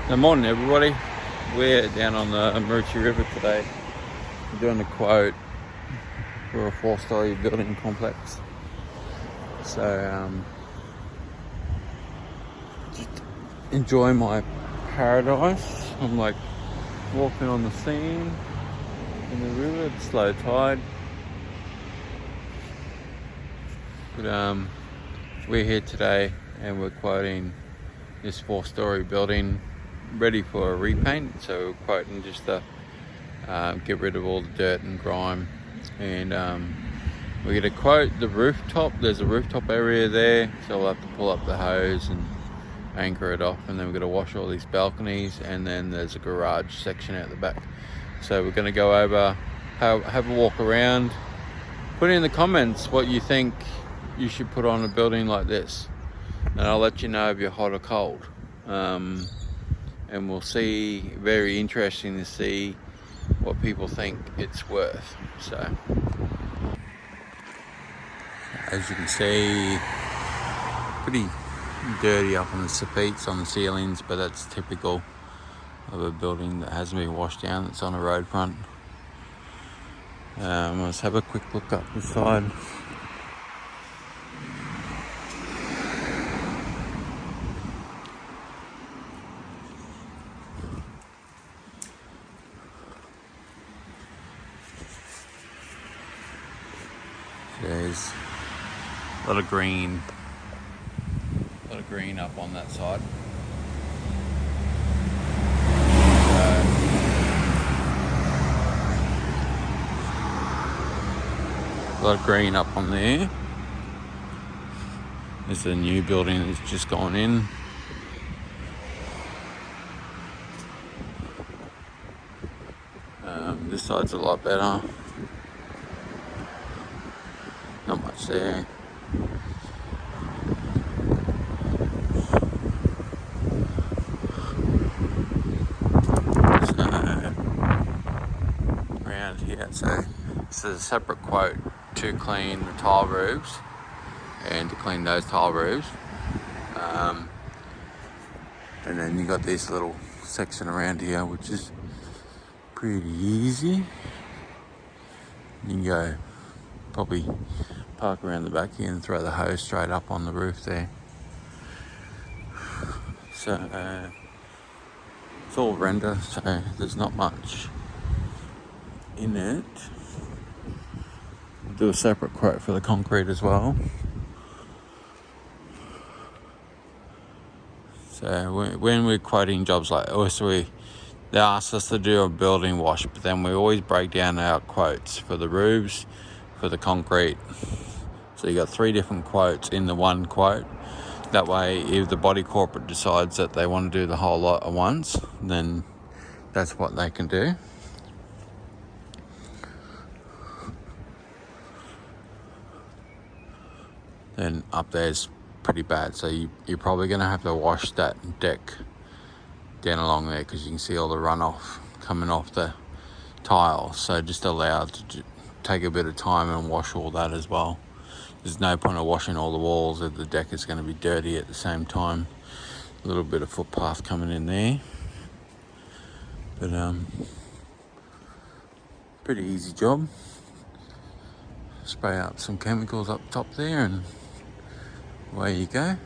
Good morning, everybody. We're down on the Maruchi River today. We're doing a quote for a 4-story building complex. So, just enjoy my paradise. I'm like walking on the scene in the river. It's low tide. But we're here today and we're quoting this 4-story building ready for a repaint. So we're quoting just to get rid of all the dirt and grime, and we're going to quote the rooftop. There's a rooftop area there, so we'll have to pull up the hose and anchor it off, and then we're going to wash all these balconies, and then there's a garage section out the back. So we're going to go over, have a walk around. Put in the comments what you think you should put on a building like this, and I'll let you know if you're hot or cold. And we'll see, very interesting to see what people think it's worth. So, as you can see, pretty dirty up on the seats, on the ceilings, but that's typical of a building that hasn't been washed down, that's on a road front. Let's have a quick look up the side. There's a lot of green up on that side. A lot of green up on there. There's a new building that's just gone in. This side's a lot better. Not much there. So, around here, so this is a separate quote to clean the tile roofs and to clean those tile roofs. And then you got this little section around here, which is pretty easy. You can go probably park around the back here and throw the hose straight up on the roof there. So it's all render, so there's not much in it. We'll do a separate quote for the concrete as well. So when we're quoting jobs like this, they ask us to do a building wash, but then we always break down our quotes for the roofs, for the concrete. So you got 3 different quotes in the one quote. That way, if the body corporate decides that they want to do the whole lot at once, then that's what they can do. Then up there's pretty bad, so you're probably going to have to wash that deck down along there, because you can see all the runoff coming off the tiles. So just allow it to take a bit of time and wash all that as well. There's no point of washing all the walls if the deck is going to be dirty at the same time. A little bit of footpath coming in there, but pretty easy job. Spray up some chemicals up top there and away you go.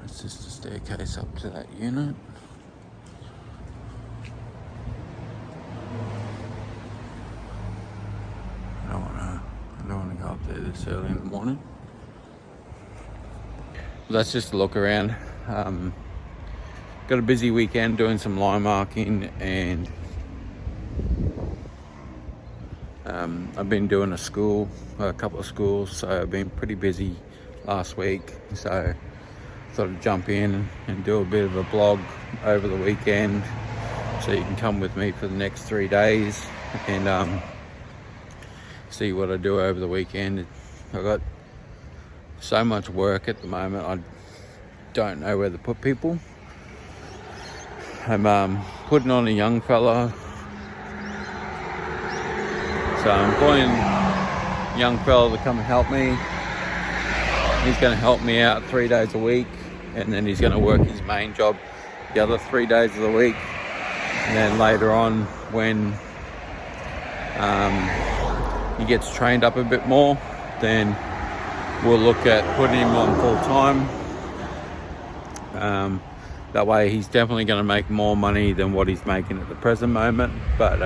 That's just a staircase up to that unit. I don't want to go up there this early in the morning. That's just a look around. Got a busy weekend doing some line marking, and I've been doing a couple of schools, so I've been pretty busy last week. So I thought I'd jump in and do a bit of a blog over the weekend, so you can come with me for the next 3 days and see what I do over the weekend. I've got so much work at the moment, I don't know where to put people. I'm putting on a young fella, So I'm employing a young fella to come and help me. He's going to help me out 3 days a week, and then he's going to work his main job the other 3 days of the week. And then later on, when he gets trained up a bit more, then we'll look at putting him on full time. That way he's definitely going to make more money than what he's making at the present moment, but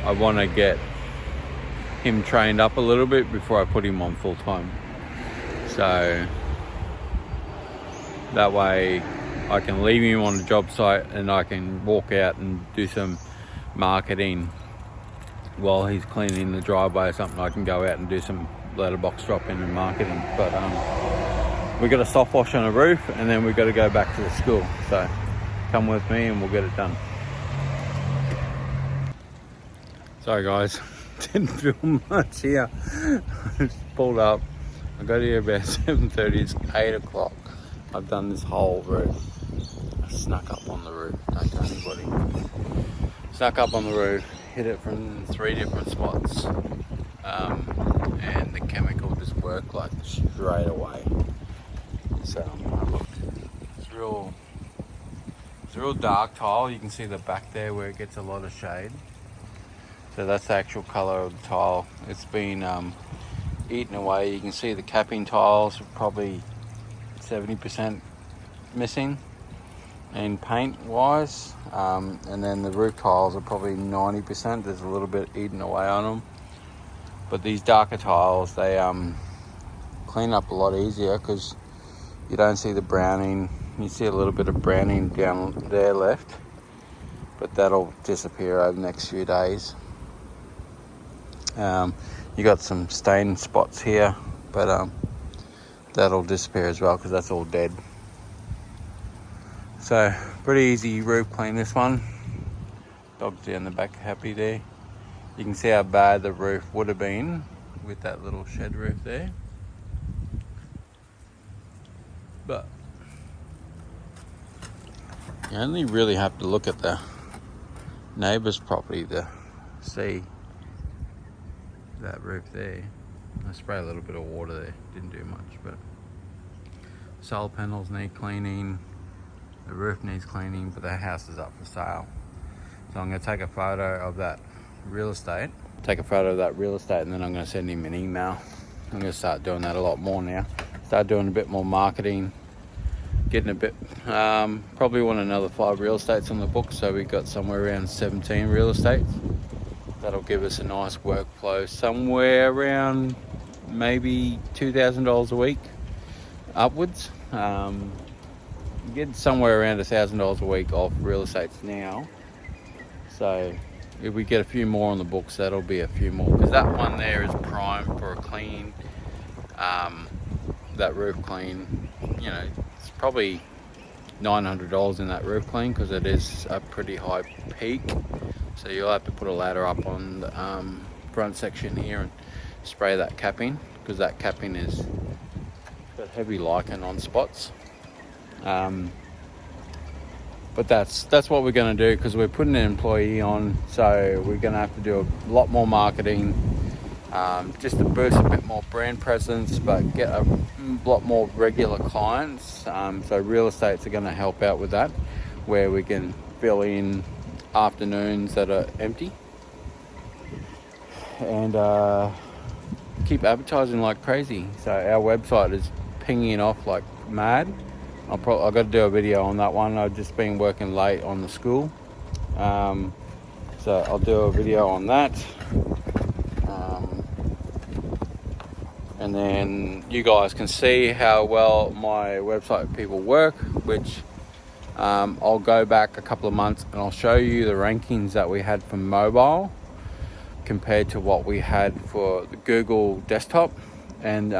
I want to get him trained up a little bit before I put him on full time, so that way I can leave him on the job site and I can walk out and do some marketing while he's cleaning the driveway or something. I can go out and do some letterbox dropping and marketing, but we got a soft wash on the roof, and then we got to go back to the school. So come with me and we'll get it done. Sorry guys, didn't film much here. I just pulled up. I got here about 7:30. It's 8 o'clock. I've done this whole roof. I snuck up on the roof. Don't tell anybody. Snuck up on the roof. Hit it from 3 different spots, and the chemical just worked like straight away. So it's real dark tile. You can see the back there where it gets a lot of shade. So that's the actual color of the tile. It's been eaten away. You can see the capping tiles are probably 70% missing in paint wise, and then the roof tiles are probably 90%. There's a little bit eaten away on them, but these darker tiles, they clean up a lot easier because you don't see the browning. You see a little bit of browning down there left, but that'll disappear over the next few days. You got some stain spots here, but that'll disappear as well because that's all dead. So pretty easy roof clean, this one. Dog's down the back happy there. You can see how bad the roof would have been with that little shed roof there. But you only really have to look at the neighbour's property to see that roof there. I sprayed a little bit of water there, didn't do much, but solar panels need cleaning, the roof needs cleaning, but the house is up for sale. So I'm going to take a photo of that real estate, and then I'm going to send him an email. I'm going to start doing that a lot more now. Start doing a bit more marketing, getting a bit, probably want another 5 real estates on the book, so we got somewhere around 17 real estates. That'll give us a nice workflow, somewhere around maybe $2,000 a week upwards. Get somewhere around $1,000 a week off real estates now. So if we get a few more on the books, that'll be a few more, because that one there is prime for a clean, that roof clean. You know, it's probably $900 in that roof clean because it is a pretty high peak. So you'll have to put a ladder up on the front section here and spray that capping, because that capping is got heavy lichen on spots. But that's what we're going to do, because we're putting an employee on, so we're going to have to do a lot more marketing, just to boost a bit more brand presence, but get a lot more regular clients. So real estates are going to help out with that, where we can fill in afternoons that are empty and keep advertising like crazy. So our website is pinging off like mad. I've got to do a video on that one. I've just been working late on the school, so I'll do a video on that, and then you guys can see how well my website people work, which I'll go back a couple of months and I'll show you the rankings that we had for mobile compared to what we had for the Google desktop, and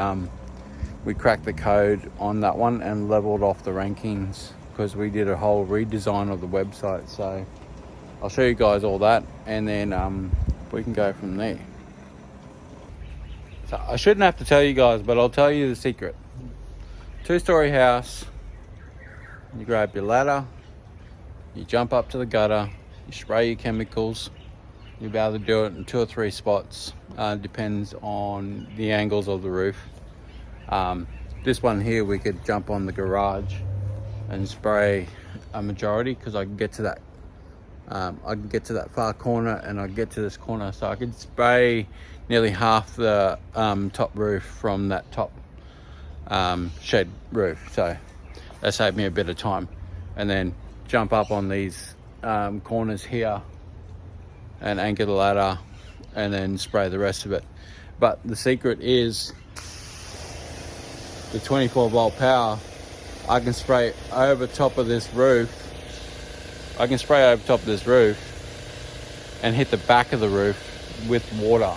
we cracked the code on that one and leveled off the rankings because we did a whole redesign of the website. So I'll show you guys all that, and then we can go from there. So I shouldn't have to tell you guys, but I'll tell you the secret. 2-story house, you grab your ladder, you jump up to the gutter, you spray your chemicals. You'll be able to do it in 2 or 3 spots. Depends on the angles of the roof. This one here, we could jump on the garage and spray a majority, because I can get to that. I can get to that far corner, and I get to this corner, so I could spray nearly half the top roof from that top shed roof. So that saved me a bit of time, and then jump up on these corners here and anchor the ladder, and then spray the rest of it. But the secret is the 24-volt power. I can spray over top of this roof. I can spray over top of this roof and hit the back of the roof with water.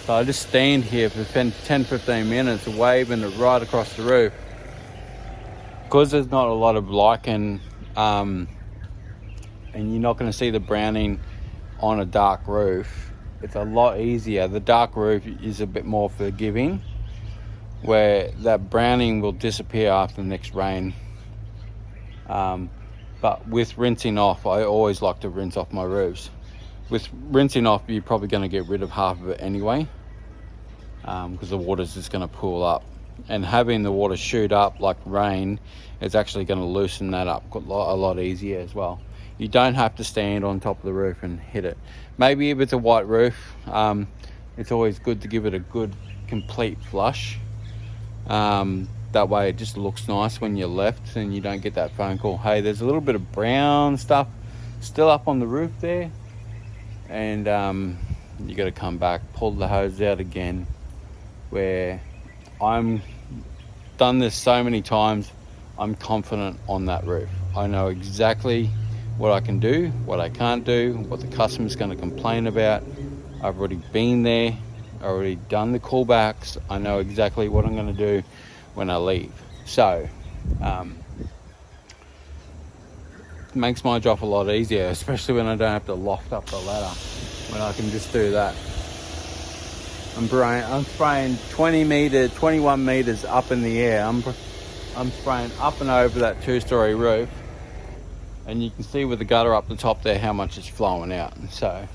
So I just stand here for 10-15 minutes waving it right across the roof. Because there's not a lot of lichen, and you're not going to see the browning on a dark roof, it's a lot easier. The dark roof is a bit more forgiving, where that browning will disappear after the next rain. But with rinsing off, I always like to rinse off my roofs. With rinsing off, you're probably going to get rid of half of it anyway, because the water's just going to pool up. And having the water shoot up like rain is actually going to loosen that up a lot easier as well. You don't have to stand on top of the roof and hit it. Maybe if it's a white roof, it's always good to give it a good complete flush. That way it just looks nice when you're left, and you don't get that phone call, hey, there's a little bit of brown stuff still up on the roof there, and you got to come back, pull the hose out again. Where I'm done this so many times, I'm confident on that roof. I know exactly what I can do, what I can't do, what the customer's going to complain about. I've already been there, already done the callbacks. I know exactly what I'm going to do when I leave. So it makes my job a lot easier, especially when I don't have to loft up the ladder, when I can just do that. I'm spraying 21 meters up in the air. I'm spraying up and over that 2-story roof, and you can see with the gutter up the top there how much is flowing out. So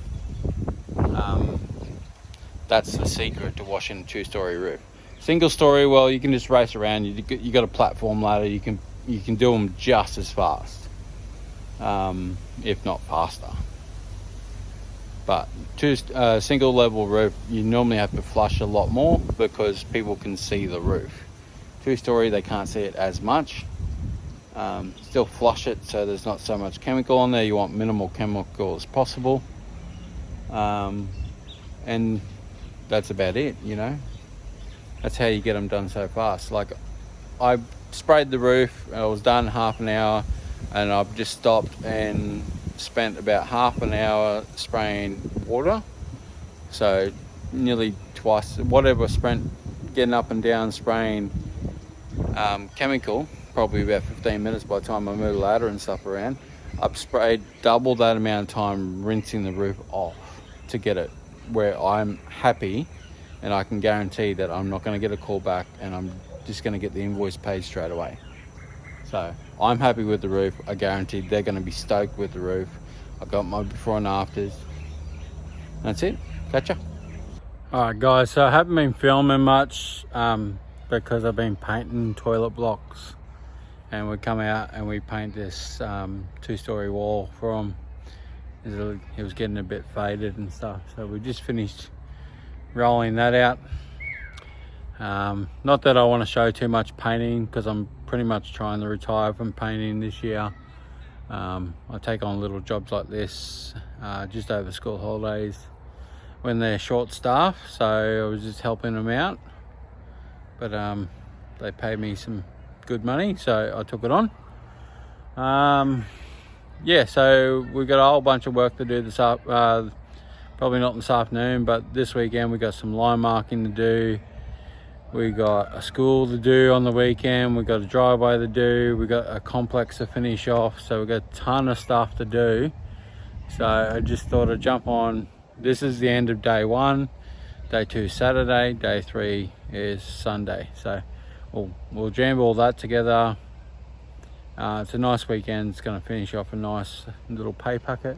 that's the secret to washing a 2-story roof. Single story, well, you can just race around. You got a platform ladder. You can do them just as fast, if not faster. But single level roof, you normally have to flush a lot more because people can see the roof. 2-story, they can't see it as much. Still flush it so there's not so much chemical on there. You want minimal chemical as possible. And that's about it, you know. That's how you get them done so fast. Like, I sprayed the roof, I was done in half an hour, and I've just stopped and spent about half an hour spraying water. So nearly twice whatever spent getting up and down spraying chemical, probably about 15 minutes by the time I moved the ladder and stuff around. I've sprayed double that amount of time rinsing the roof off to get it where I'm happy, and I can guarantee that I'm not going to get a call back, and I'm just going to get the invoice paid straight away. So I'm happy with the roof. I guarantee they're going to be stoked with the roof. I got my before and afters. That's it. Catch ya. Alright guys, so I haven't been filming much because I've been painting toilet blocks, and we come out and we paint this 2-story wall for them. It was getting a bit faded and stuff, so we just finished rolling that out. Not that I want to show too much painting, because I'm pretty much trying to retire from painting this year. I take on little jobs like this just over school holidays when they're short staffed, so I was just helping them out. But they paid me some good money, so I took it on. Yeah, so we've got a whole bunch of work to do this up. Probably not this afternoon, but this weekend we got some line marking to do. We got a school to do on the weekend. We got a driveway to do. We got a complex to finish off. So we got a ton of stuff to do. So I just thought I'd jump on. This is the end of day 1. Day 2 Saturday. Day 3 is Sunday. So we'll jam all that together. It's a nice weekend. It's going to finish off a nice little pay packet.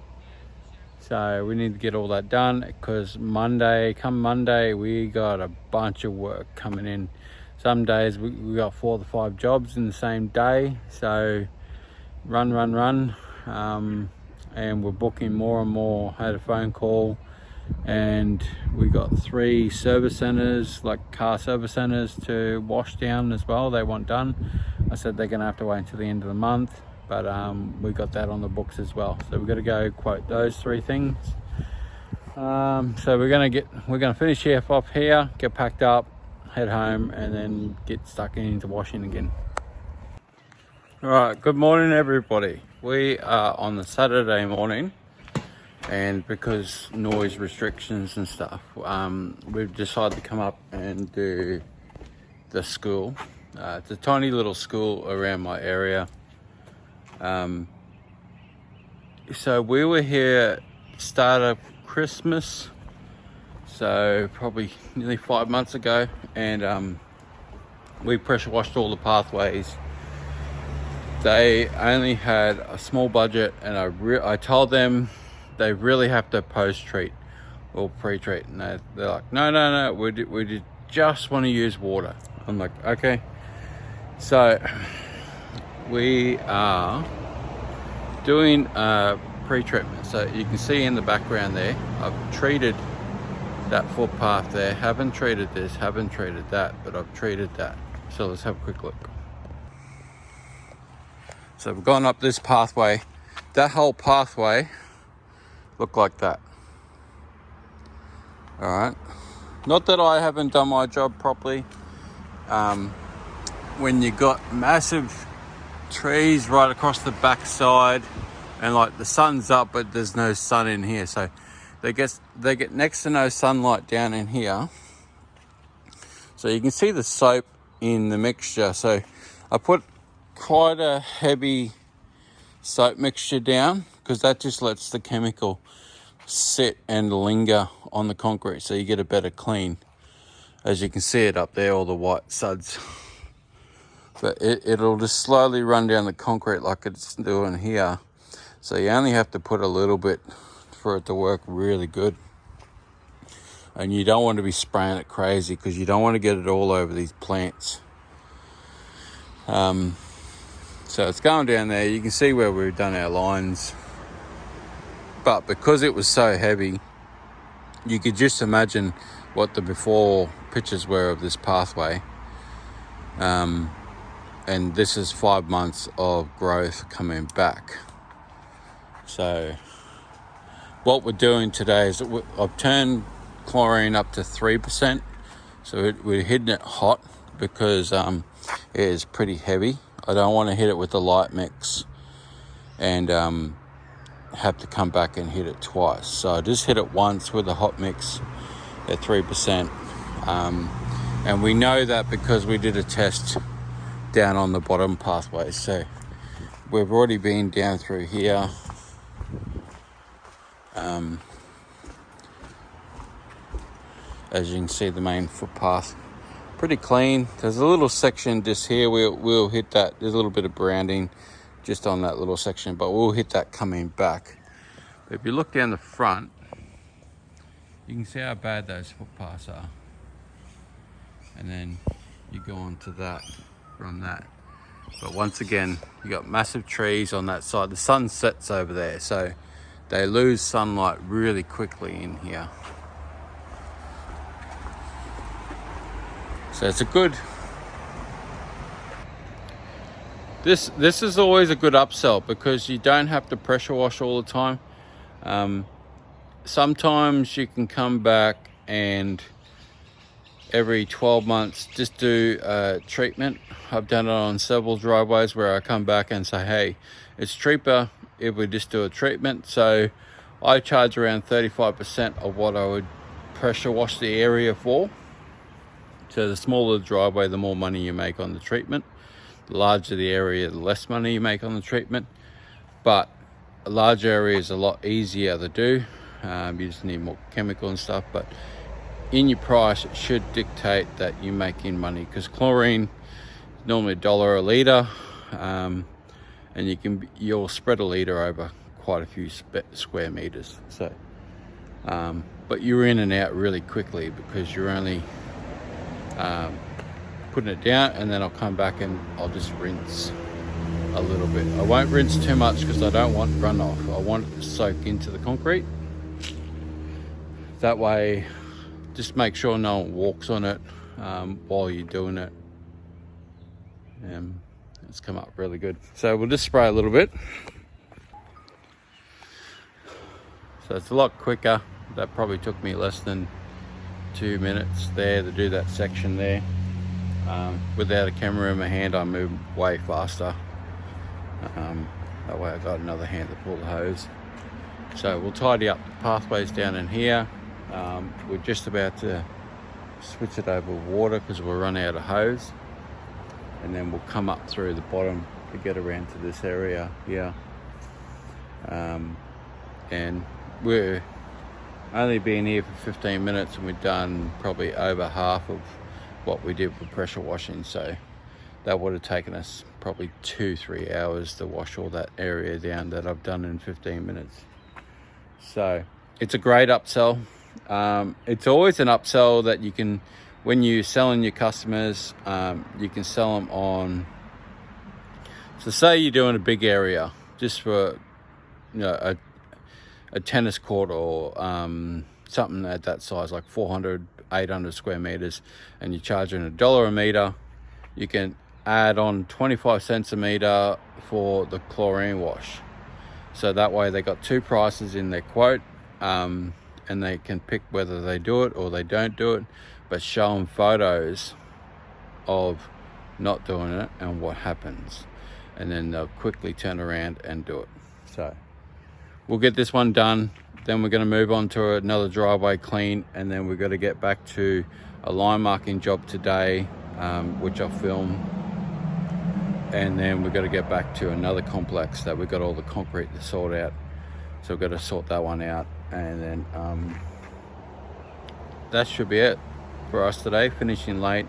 So we need to get all that done, because come Monday, we got a bunch of work coming in. Some days we got 4 to 5 jobs in the same day. So run. And we're booking more and more. I had a phone call, and we got 3 service centers, like car service centers, to wash down as well. They want done. I said they're gonna have to wait until the end of the month, but we got that on the books as well. So we've got to go quote those 3 things. So we're gonna finish here off here, get packed up, head home, and then get stuck into washing again. All right, good morning everybody. We are on the Saturday morning, and because noise restrictions and stuff, we've decided to come up and do the school. It's a tiny little school around my area. So we were here start of Christmas, so probably nearly 5 months ago, and we pressure washed all the pathways. They only had a small budget, and I told them they really have to post-treat or pre-treat, and they're like, no, we just want to use water. I'm like, okay. So we are doing pre-treatment. So you can see in the background there, I've treated that footpath there. Haven't treated this, haven't treated that, but I've treated that. So let's have a quick look. So we've gone up this pathway. That whole pathway looked like that. All right. Not that I haven't done my job properly. When you got massive trees right across the backside, and like the sun's up, but there's no sun in here, so they get next to no sunlight down in here. So you can see the soap in the mixture. So I put quite a heavy soap mixture down, because that just lets the chemical sit and linger on the concrete, so you get a better clean. As you can see it up there, all the white suds. But it'll just slowly run down the concrete like it's doing here. So you only have to put a little bit for it to work really good. And you don't want to be spraying it crazy, because you don't want to get it all over these plants. So it's going down there. You can see where we've done our lines. But because it was so heavy, you could just imagine what the before pictures were of this pathway. And this is 5 months of growth coming back. So what we're doing today is I've turned chlorine up to 3%. So we're hitting it hot, because it is pretty heavy. I don't want to hit it with the light mix and have to come back and hit it twice. So I just hit it once with the hot mix at 3%. And we know that because we did a test down on the bottom pathway. So we've already been down through here. As you can see, the main footpath pretty clean. There's a little section just here, we'll hit that. There's a little bit of branding just on that little section, but we'll hit that coming back. But if you look down the front, you can see how bad those footpaths are. And then you go on to that from that. But once again, you got massive trees on that side. The sun sets over there, so they lose sunlight really quickly in here. So it's a good, this is always a good upsell, because you don't have to pressure wash all the time. Sometimes you can come back and every 12 months just do a treatment. I've done it on several driveways where I come back and say, hey, it's cheaper if we just do a treatment. So I charge around 35% of what I would pressure wash the area for. So the smaller the driveway, the more money you make on the treatment. The larger the area, the less money you make on the treatment. But a large area is a lot easier to do. You just need more chemical and stuff. But in your price, it should dictate that you're making money, because chlorine is normally $1 a litre, and you'll spread a litre over quite a few square meters. So but you're in and out really quickly because you're only putting it down, and then I'll come back and I'll just rinse a little bit. I won't rinse too much because I don't want runoff. I want it to soak into the concrete. That way, just make sure no one walks on it while you're doing it. It's come up really good. So we'll just spray a little bit. So it's a lot quicker. That probably took me less than 2 minutes there to do that section there. Without a camera in my hand, I move way faster. That way I got another hand to pull the hose. So we'll tidy up the pathways down in here. We're just about to switch it over water because we'll run out of hose, and then we'll come up through the bottom to get around to this area here. And we're only been here for 15 minutes and we've done probably over half of what we did with pressure washing. So that would have taken us probably 2-3 hours to wash all that area down that I've done in 15 minutes. So it's a great upsell. It's always an upsell that you can, when you're selling your customers, you can sell them on. So say you're doing a big area just for, you know, a tennis court or something at that size, like 400, 800 square meters, and you're charging $1 a meter. You can add on 25 cents a meter for the chlorine wash. So that way they got two prices in their quote, and they can pick whether they do it or they don't do it, but show them photos of not doing it and what happens, and then they'll quickly turn around and do it. So we'll get this one done, then we're going to move on to another driveway clean, and then we're going to get back to a line marking job today, which I'll film, and then we're going to get back to another complex that we've got all the concrete to sort out. So we've got to sort that one out, and then that should be it for us today, finishing late.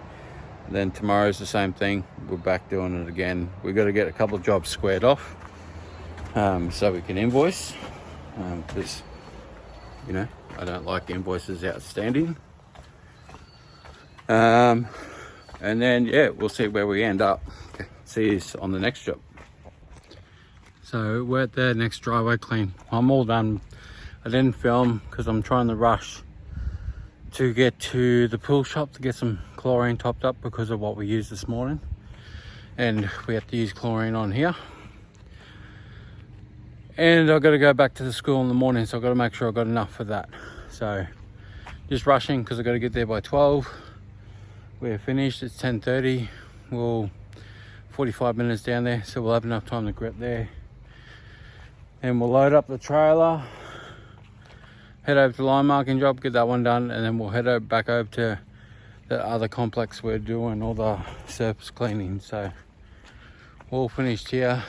And then tomorrow's the same thing, we're back doing it again. We've got to get a couple of jobs squared off so we can invoice, because you know, I don't like invoices outstanding. And then yeah, we'll see where we end up. Okay. See you on the next job. So we're at the next driveway clean. I'm all done. I didn't film because I'm trying to rush to get to the pool shop to get some chlorine topped up because of what we used this morning, and we have to use chlorine on here. And I've got to go back to the school in the morning, so I've got to make sure I've got enough for that. So just rushing because I've got to get there by 12. We're finished, it's 10:30. We'll 45 minutes down there, so we'll have enough time to get there. And we'll load up the trailer, head over to the line marking job, get that one done, and then we'll head back over to the other complex we're doing all the surface cleaning. So all finished here.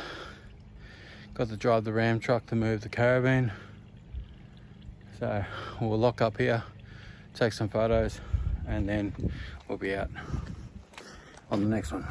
Got to drive the Ram truck to move the caravan. So we'll lock up here, take some photos, and then we'll be out on the next one.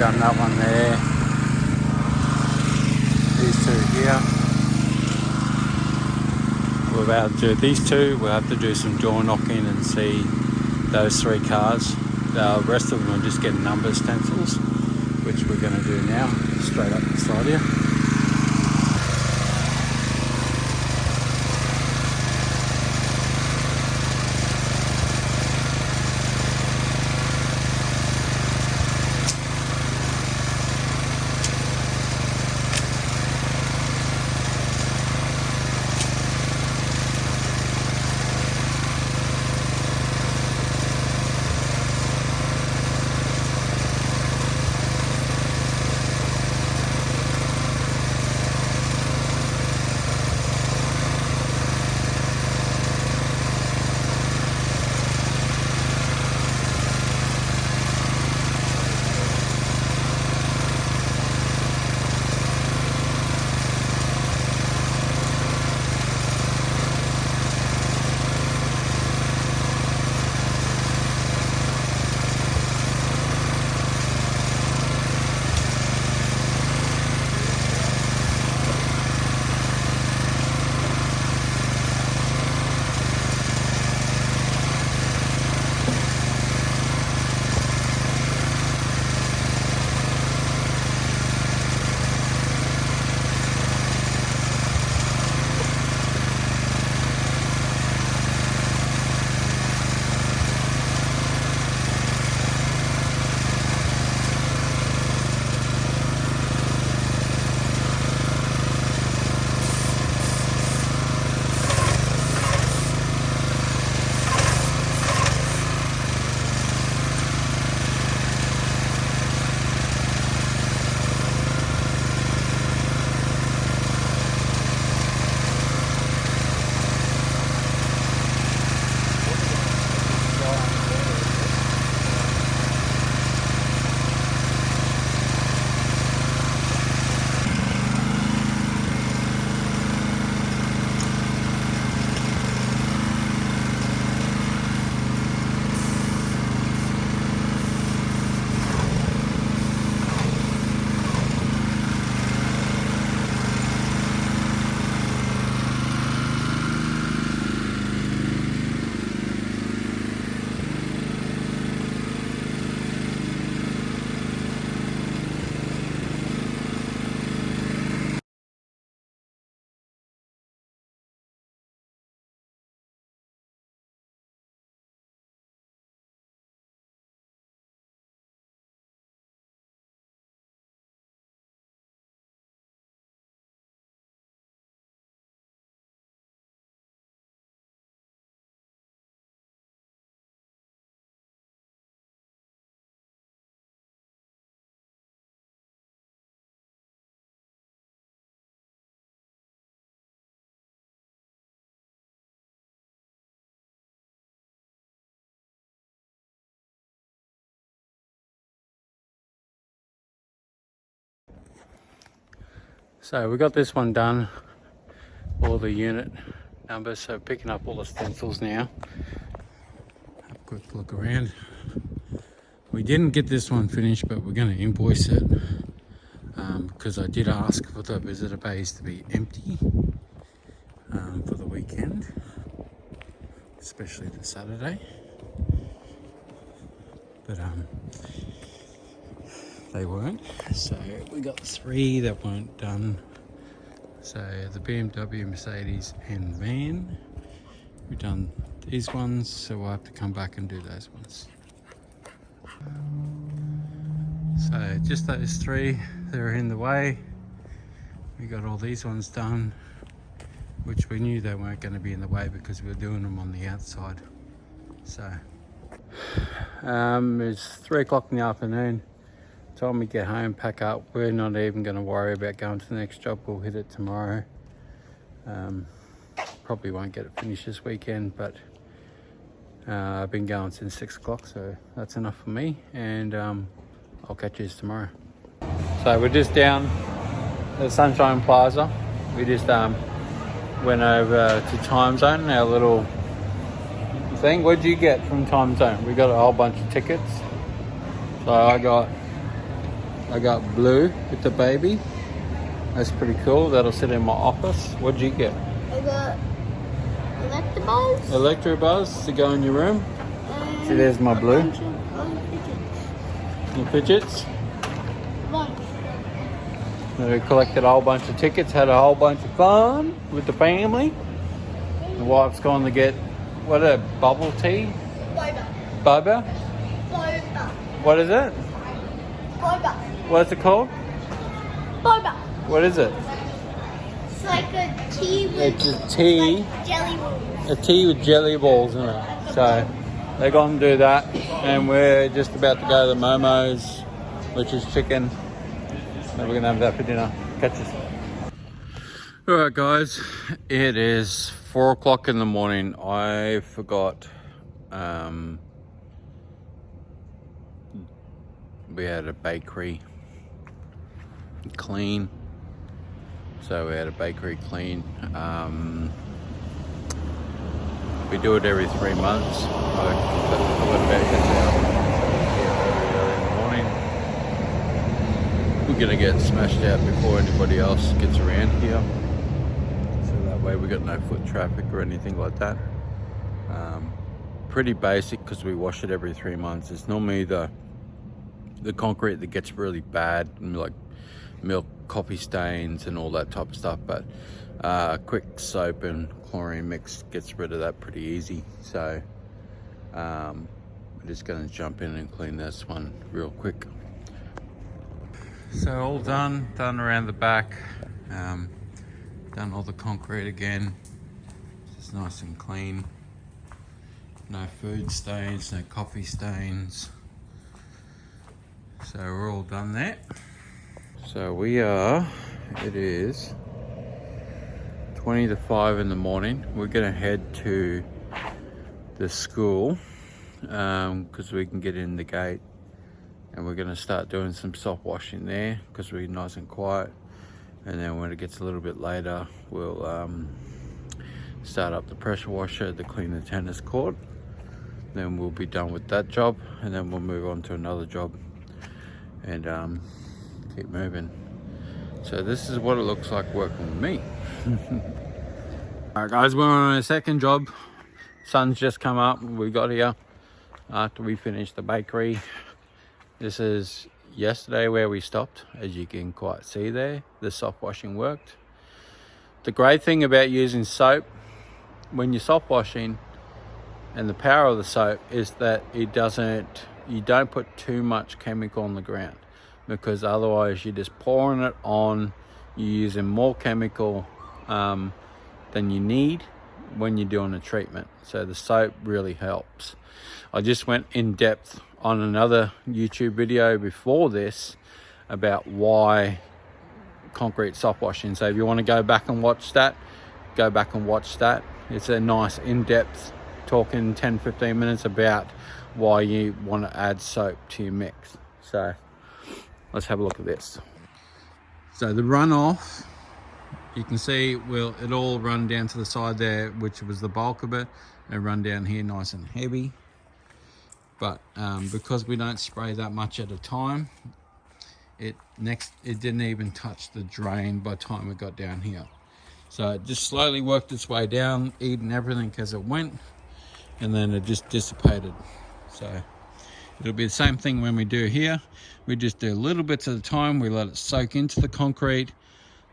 done that one there. These two here. We're about to do these two. We'll have to do some door knocking and see those 3 cars. The rest of them are just getting number stencils, which we're going to do now, straight up the side here. So we got this one done, all the unit numbers, so picking up all the stencils now. Have a quick look around. We didn't get this one finished, but we're going to invoice it because I did ask for the visitor bays to be empty for the weekend, especially the Saturday. But they weren't, so we got 3 that weren't done. So the BMW, Mercedes and van, we've done these ones, so we'll have to come back and do those ones. So just those 3 that are in the way. We got all these ones done, which we knew they weren't going to be in the way because we were doing them on the outside. So it's 3 o'clock in the afternoon. Time we get home, pack up. We're not even going to worry about going to the next job. We'll hit it tomorrow. Probably won't get it finished this weekend, but I've been going since 6 o'clock, so that's enough for me, and I'll catch you tomorrow. So we're just down at Sunshine Plaza. We just went over to Time Zone, our little thing. What did you get from Time Zone? We got a whole bunch of tickets. So I got I got blue with the baby. That's pretty cool. That'll sit in my office. What'd you get? I got Electabuzz. Electabuzz to go in your room. See, there's my blue. Your fidgets. Lunch. We collected a whole bunch of tickets, had a whole bunch of fun with the family. The wife's gone to get, what, a bubble tea? Boba. Boba? Boba. What is it? Boba. What's it called? Boba. What is it? It's like a tea with It's a tea. like jelly balls. A tea with jelly balls in it. So they're going to do that, and we're just about to go to the Momo's, which is chicken. And we're going to have that for dinner. Catch us. Alright guys, it is 4 o'clock in the morning. I forgot we had a bakery clean. So we had a bakery clean. We do it every 3 months. I went back early in the morning. We're gonna get smashed out before anybody else gets around here. So that way we got no foot traffic or anything like that. Pretty basic because we wash it every 3 months. It's normally the concrete that gets really bad, like milk, coffee stains and all that type of stuff, but quick soap and chlorine mix gets rid of that pretty easy. So we're just going to jump in and clean this one real quick. So all done around the back, done all the concrete again, just nice and clean, no food stains, no coffee stains. So we're all done there. So it is 20 to 5 in the morning. We're gonna head to the school because we can get in the gate, and we're gonna start doing some soft washing there because we're nice and quiet. And then when it gets a little bit later, we'll start up the pressure washer to clean the tennis court. Then we'll be done with that job, and then we'll move on to another job and keep moving. So this is what it looks like working with me. Alright guys, we're on a second job. Sun's just come up. We got here after we finished the bakery. This is yesterday where we stopped. As you can quite see there, the soft washing worked. The great thing about using soap when you're soft washing, and the power of the soap, is that you don't put too much chemical on the ground, because otherwise you're just pouring it on, you're using more chemical than you need when you're doing a treatment. So the soap really helps. I just went in depth on another YouTube video before this about why concrete soft washing. So if you want to go back and watch that, go back and watch that. It's a nice in-depth talking 10-15 minutes about why you want to add soap to your mix. So let's have a look at this. So the runoff, you can see, it all run down to the side there, which was the bulk of it, and run down here nice and heavy. But because we don't spray that much at a time, it didn't even touch the drain by the time it got down here. So it just slowly worked its way down, eating everything as it went, and then it just dissipated. So it'll be the same thing when we do here. We just do little bits at a time. We let it soak into the concrete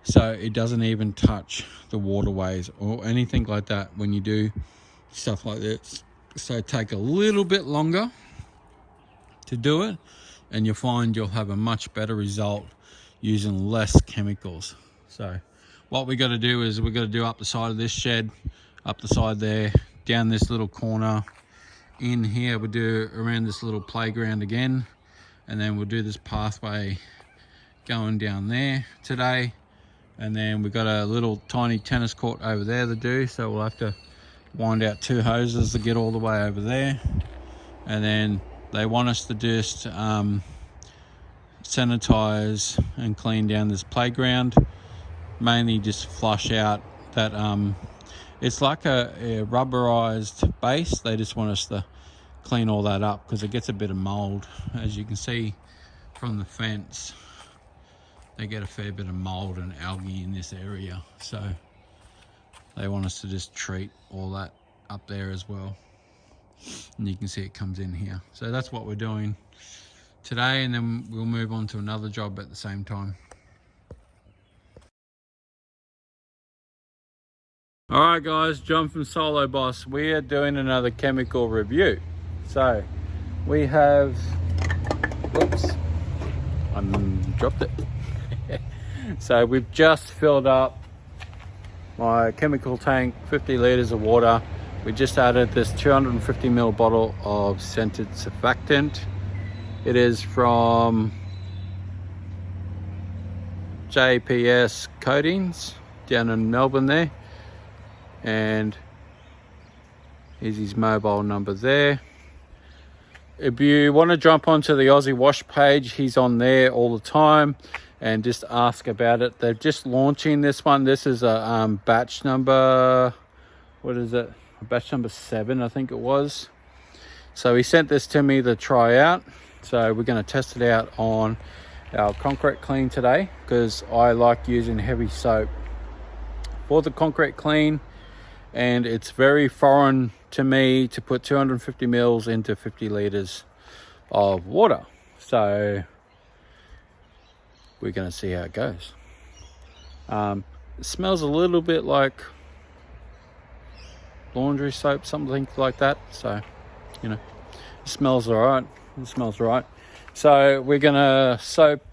so it doesn't even touch the waterways or anything like that when you do stuff like this. So take a little bit longer to do it, and you'll find you'll have a much better result using less chemicals. So what we got to do is we got to do up the side of this shed, up the side there, down this little corner. In here we'll do around this little playground again, and then we'll do this pathway going down there today. And then we've got a little tiny tennis court over there to do, so we'll have to wind out 2 hoses to get all the way over there. And then they want us to just sanitize and clean down this playground, mainly just flush out that it's like a rubberized base. They just want us to clean all that up because it gets a bit of mold, as you can see from the fence. they get a fair bit of mold and algae in this area, so they want us to just treat all that up there as well. And you can see it comes in here. So that's what we're doing today, and then we'll move on to another job at the same time. All right guys, John from Solo Boss. We are doing another chemical review. So we have, whoops, I dropped it. So we've just filled up my chemical tank, 50 litres of water. We just added this 250 ml bottle of scented surfactant. It is from JPS Coatings down in Melbourne there. And here's his mobile number there. If you want to jump onto the Aussie Wash page, he's on there all the time, and just ask about it. They're just launching this one. This is a batch number, what is it? Batch number 7, I think it was. So he sent this to me to try out. So we're going to test it out on our concrete clean today, because I like using heavy soap for the concrete clean. And it's very foreign to me to put 250 mils into 50 litres of water. So we're going to see how it goes. It smells a little bit like laundry soap, something like that. So, you know, it smells all right. It smells right. So we're going to soap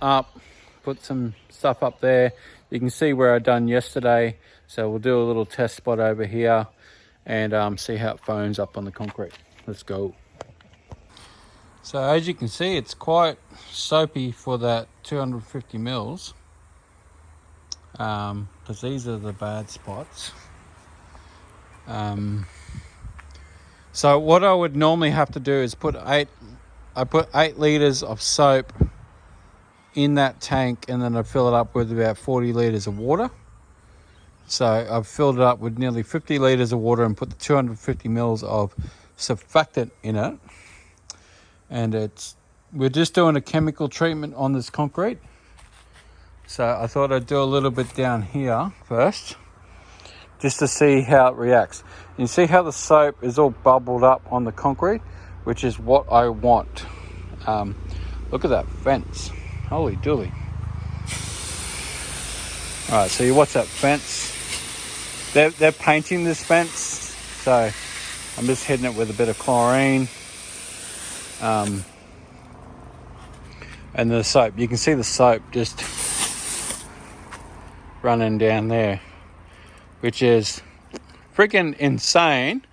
up, put some stuff up there. You can see where I done yesterday. So we'll do a little test spot over here and see how it foams up on the concrete. Let's go. So as you can see, it's quite soapy for that 250 mils. Because these are the bad spots. So what I would normally have to do is put 8 litres of soap in that tank, and then I fill it up with about 40 litres of water. So I've filled it up with nearly 50 litres of water and put the 250 mils of surfactant in it. And we're just doing a chemical treatment on this concrete. So I thought I'd do a little bit down here first, just to see how it reacts. You see how the soap is all bubbled up on the concrete, which is what I want. Look at that fence. Holy dooly. All right, so you watch that fence. They're painting this fence, so I'm just hitting it with a bit of chlorine. And the soap, you can see the soap just running down there, which is freaking insane.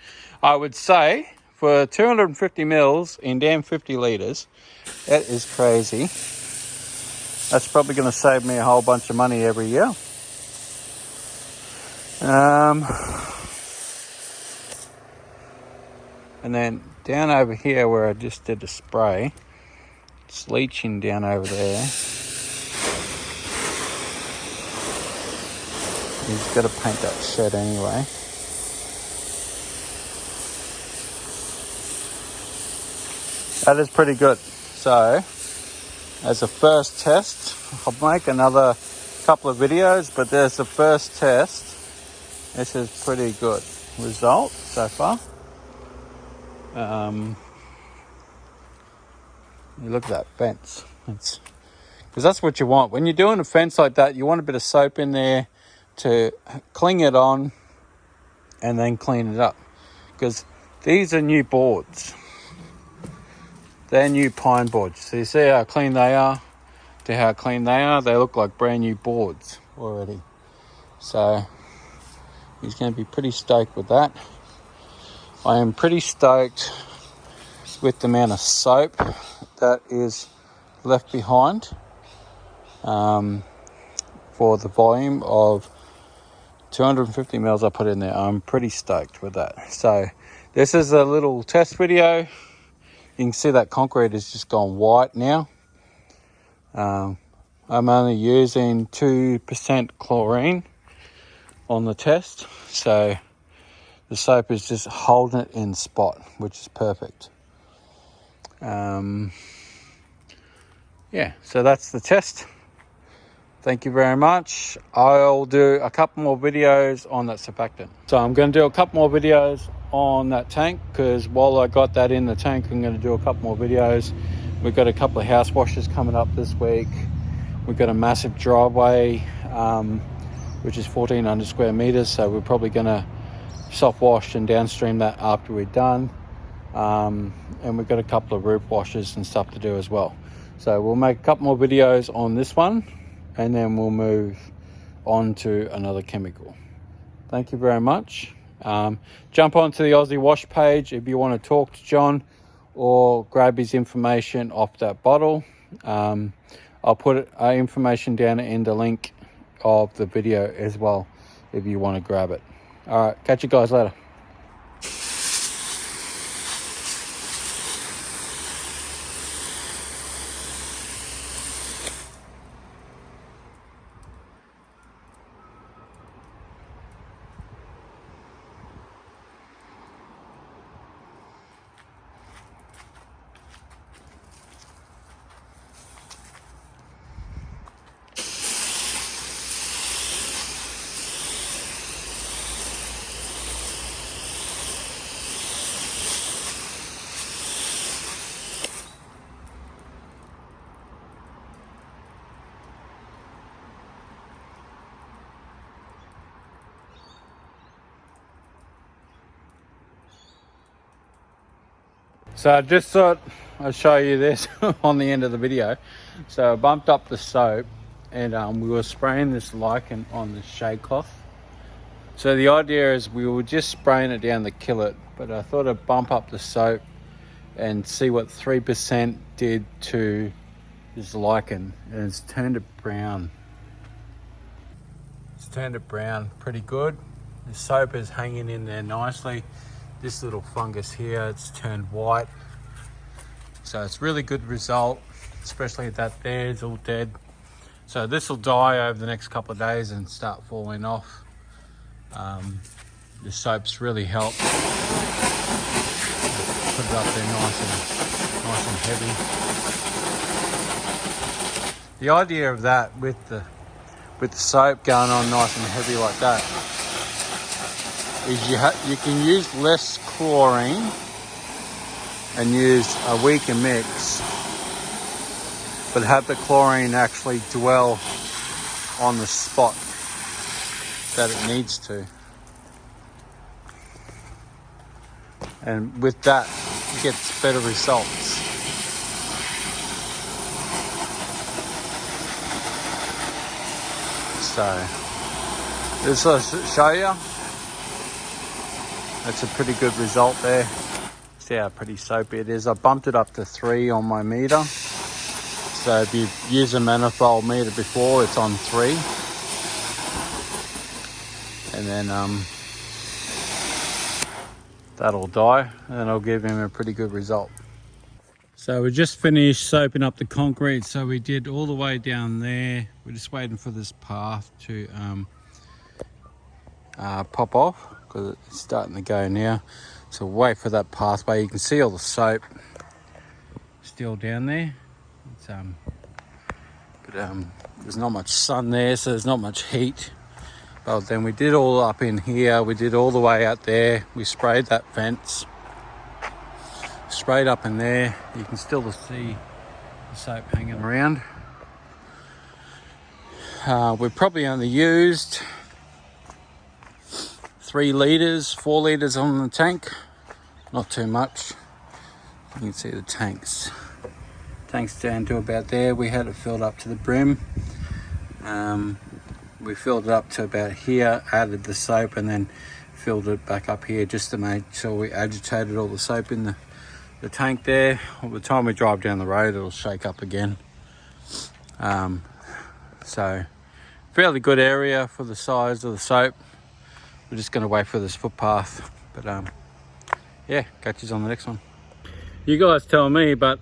I would say for 250 mils in damn 50 litres, that is crazy. That's probably going to save me a whole bunch of money every year. And then down over here where I just did the spray, it's leaching down over there. He's got to paint that shed anyway. That is pretty good. So, as a first test, I'll make another couple of videos, but there's the first test. This is pretty good result so far. You look at that fence. Because that's what you want. When you're doing a fence like that, you want a bit of soap in there to cling it on and then clean it up. Because these are new boards. They're new pine boards. So you see how clean they are to how clean they are. They look like brand new boards already. So he's going to be pretty stoked with that. I am pretty stoked with the amount of soap that is left behind for the volume of 250 mils I put in there. I'm pretty stoked with that. So this is a little test video. You can see that concrete has just gone white now. I'm only using 2% chlorine on the test, so the soap is just holding it in spot, which is perfect. Yeah, so that's the test. Thank you very much. I'll do a couple more videos on that surfactant. So I'm going to do a couple more videos on that tank, because while I got that in the tank, I'm going to do a couple more videos. We've got a couple of house washes coming up this week. We've got a massive driveway, which is 1,400 square meters. So we're probably going to soft wash and downstream that after we're done. And we've got a couple of roof washes and stuff to do as well. So we'll make a couple more videos on this one, and then we'll move on to another chemical. Thank you very much. Jump onto the Aussie Wash page if you want to talk to John or grab his information off that bottle. I'll put information down in the link of the video as well if you want to grab it. All right, catch you guys later. So I just thought I'd show you this on the end of the video. So I bumped up the soap, and we were spraying this lichen on the shade cloth. So the idea is we were just spraying it down to kill it, but I thought I'd bump up the soap and see what 3% did to this lichen, and it's turned it brown. It's turned it brown pretty good. The soap is hanging in there nicely. This little fungus here, it's turned white. So it's really good result, especially that there is all dead. So this will die over the next couple of days and start falling off. The soap's really helped. Put it up there nice and heavy. The idea of that with the soap going on nice and heavy like that is you can use less chlorine and use a weaker mix, but have the chlorine actually dwell on the spot that it needs to. And with that, it gets better results. So, this will show you. That's a pretty good result there. See how pretty soapy it is. I bumped it up to 3 on my meter. So if you've used a manifold meter before, it's on 3. And then that'll die, and I'll give him a pretty good result. So we just finished soaping up the concrete. So we did all the way down there. We're just waiting for this path to pop off, because it's starting to go now. So wait for that pathway. You can see all the soap still down there. It's, there's not much sun there, so there's not much heat. But then we did all up in here. We did all the way out there. We sprayed that fence. Sprayed up in there. You can still see the soap hanging around. We've probably only used 3 litres, 4 litres on the tank. Not too much. You can see the tank's down to about there. We had it filled up to the brim. We filled it up to about here, added the soap, and then filled it back up here just to make sure we agitated all the soap in the tank there. By the time we drive down the road, it'll shake up again. So fairly good area for the size of the soap. We're just going to wait for this footpath, but yeah, catch you on the next one. You guys tell me, but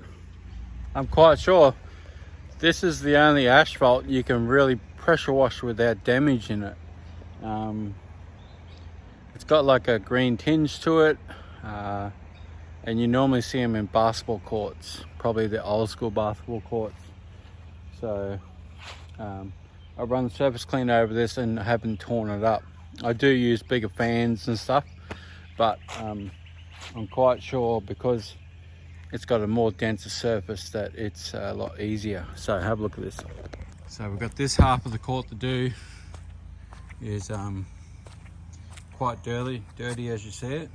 I'm quite sure this is the only asphalt you can really pressure wash without damaging it. It's got like a green tinge to it, and you normally see them in basketball courts, probably the old school basketball courts. So I run the surface cleaner over this and haven't torn it up. I do use bigger fans and stuff, but I'm quite sure because it's got a more denser surface that it's a lot easier. So have a look at this. So we've got this half of the court to do. Is quite dirty as you see it.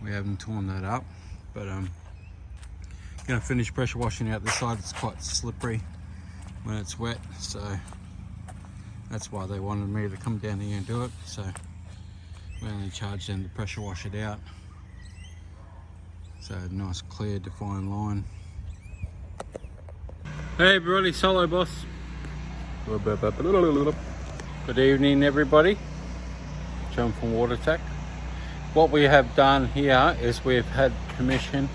We haven't torn that up, but gonna finish pressure washing out this side. It's quite slippery when it's wet, so that's why they wanted me to come down here and do it. So we only charged them to pressure wash it out. So nice clear defined line. Hey everybody, Solo Boss. Good evening everybody. John from Water Tech. What we have done here is we've had permission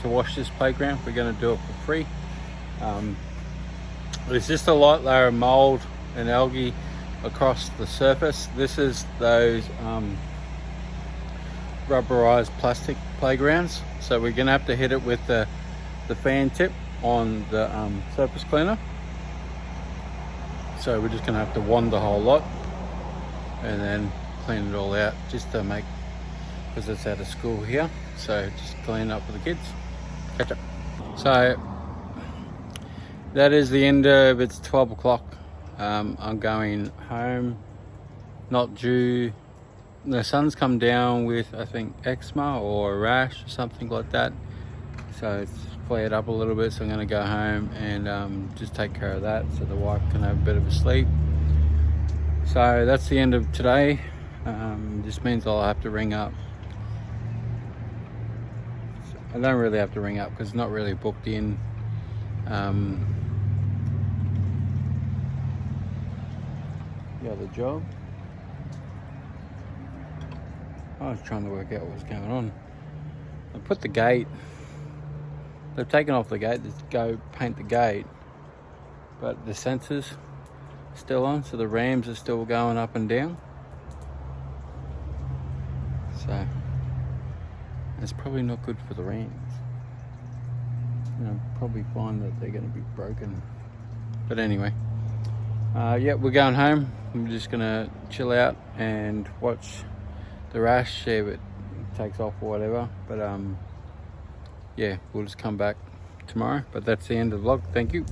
to wash this playground. We're going to do it for free. There's just a light layer of mold and algae across the surface. This is those rubberized plastic playgrounds. So we're going to have to hit it with the fan tip on the surface cleaner. So we're just going to have to wand the whole lot and then clean it all out just to make, because it's out of school here, so just clean up for the kids. Catch up. So that is the end of, it's 12 o'clock. I'm going home, not due. The sun's come down with, I think, eczema or a rash or something like that. So it's flared up a little bit, so I'm gonna go home and just take care of that so the wife can have a bit of a sleep. So that's the end of today. This means I'll have to ring up. I don't really have to ring up because it's not really booked in. The other job. I was trying to work out what's going on. I put the gate. They've taken off the gate to go paint the gate, but the sensors still on, so the rams are still going up and down. So it's probably not good for the rams. I'll probably find that they're going to be broken. But anyway, yeah, we're going home. We're just going to chill out and watch the rash, see if it takes off or whatever. But yeah, we'll just come back tomorrow. But that's the end of the vlog. Thank you.